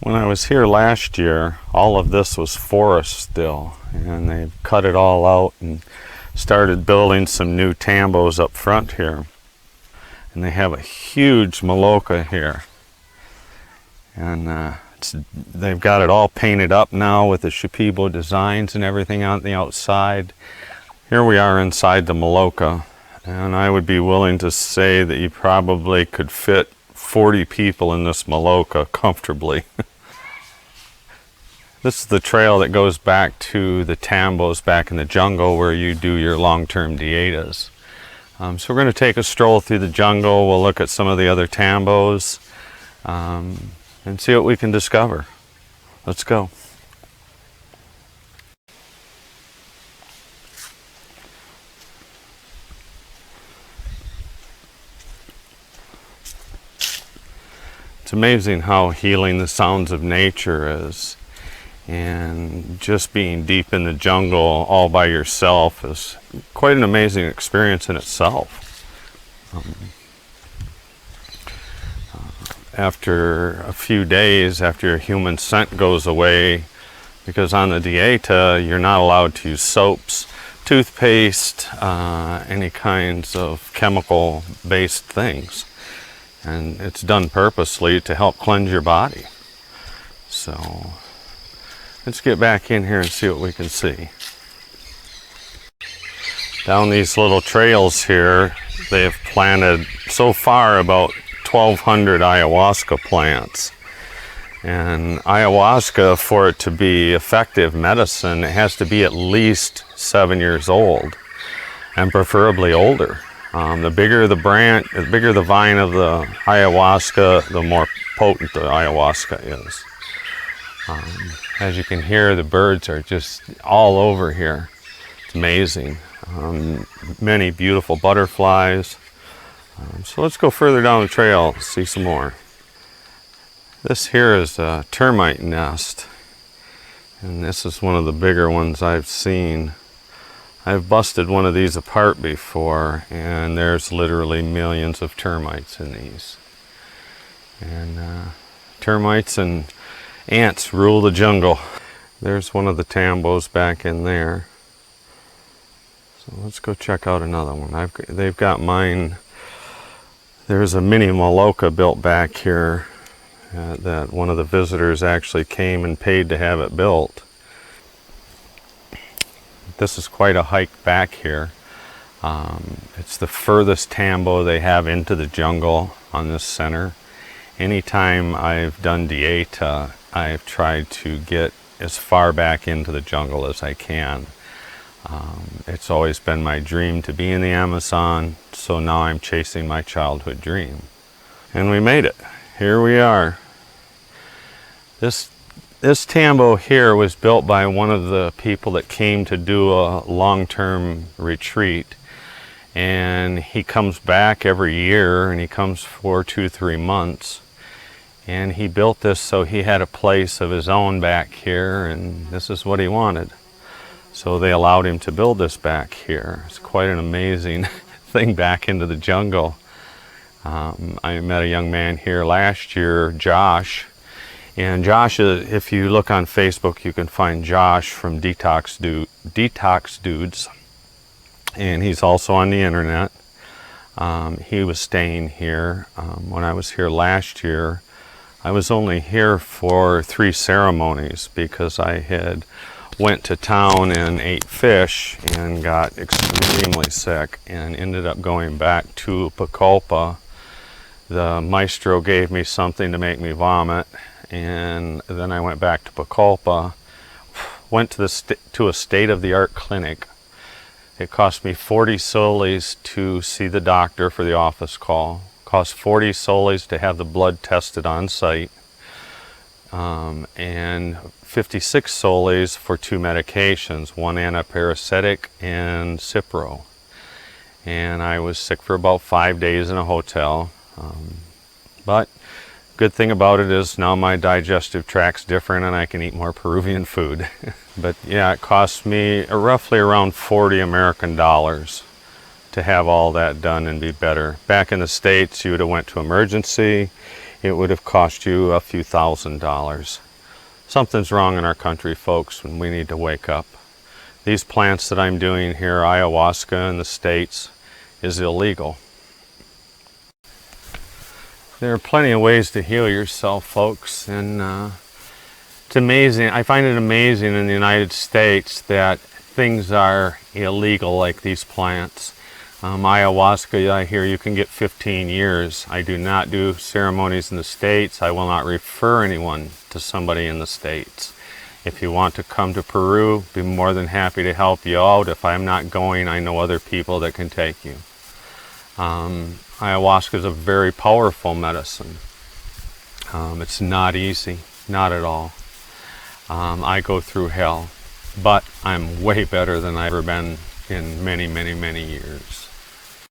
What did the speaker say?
When I was here last year, all of this was forest still, and they've cut it all out and started building some new tambos up front here. And they have a huge maloca here. And they've got it all painted up now with the Shipibo designs and everything on the outside. Here we are inside the maloca, and I would be willing to say that you probably could fit 40 people in this maloca comfortably. This is the trail that goes back to the tambos back in the jungle where you do your long-term dietas. So we're going to take a stroll through the jungle. We'll look at some of the other tambos and see what we can discover. Let's go. It's amazing how healing the sounds of nature is. And just being deep in the jungle all by yourself is quite an amazing experience in itself. After a few days, after your human scent goes away, because on the dieta you're not allowed to use soaps, toothpaste, any kinds of chemical based things, and it's done purposely to help cleanse your body. So let's get back in here and see what we can see. Down these little trails here, they have planted so far about 1,200 ayahuasca plants. And ayahuasca, for it to be effective medicine, it has to be at least 7 years old, and preferably older. The bigger the branch, the bigger the vine of the ayahuasca, the more potent the ayahuasca is. As you can hear, the birds are just all over here. It's amazing. Many beautiful butterflies. So let's go further down the trail, see some more. This here is a termite nest, and this is one of the bigger ones I've seen. I've busted one of these apart before, and there's literally millions of termites in these. And termites and ants rule the jungle. There's one of the tambos back in there. So let's go check out another one. They've got mine. There's a mini maloca built back here that one of the visitors actually came and paid to have it built. This is quite a hike back here. It's the furthest tambo they have into the jungle on this center. Anytime I've done dieta, I've tried to get as far back into the jungle as I can. It's always been my dream to be in the Amazon, so now I'm chasing my childhood dream. And we made it. Here we are. This tambo here was built by one of the people that came to do a long-term retreat. And he comes back every year, and he comes for 2-3 months. And he built this so he had a place of his own back here, and this is what he wanted. So they allowed him to build this back here. It's quite an amazing thing back into the jungle. I met a young man here last year, Josh. And Josh, if you look on Facebook, you can find Josh from Detox Dudes. And he's also on the internet. He was staying here. When I was here last year, I was only here for 3 ceremonies because I had went to town and ate fish and got extremely sick and ended up going back to Pucallpa. The maestro gave me something to make me vomit, and then I went back to Pucallpa, went to a state-of-the-art clinic. It cost me 40 soles to see the doctor for the office call. Cost 40 soles to have the blood tested on site, and 56 soles for 2 medications, one antiparasitic and Cipro. And I was sick for about 5 days in a hotel. But good thing about it is now my digestive tract's different and I can eat more Peruvian food. But yeah, it cost me roughly around 40 American dollars to have all that done and be better. Back in the States, you would have went to emergency, it would have cost you a few $1,000s. Something's wrong in our country, folks, and we need to wake up. These plants that I'm doing here, ayahuasca in the States, is illegal. There are plenty of ways to heal yourself, folks, and it's amazing. I find it amazing in the United States that things are illegal like these plants. Ayahuasca, I hear you can get 15 years. I do not do ceremonies in the States. I will not refer anyone to somebody in the States. If you want to come to Peru, be more than happy to help you out. If I'm not going, I know other people that can take you. Ayahuasca is a very powerful medicine. It's not easy, not at all. I go through hell, but I'm way better than I've ever been in many, many, many years.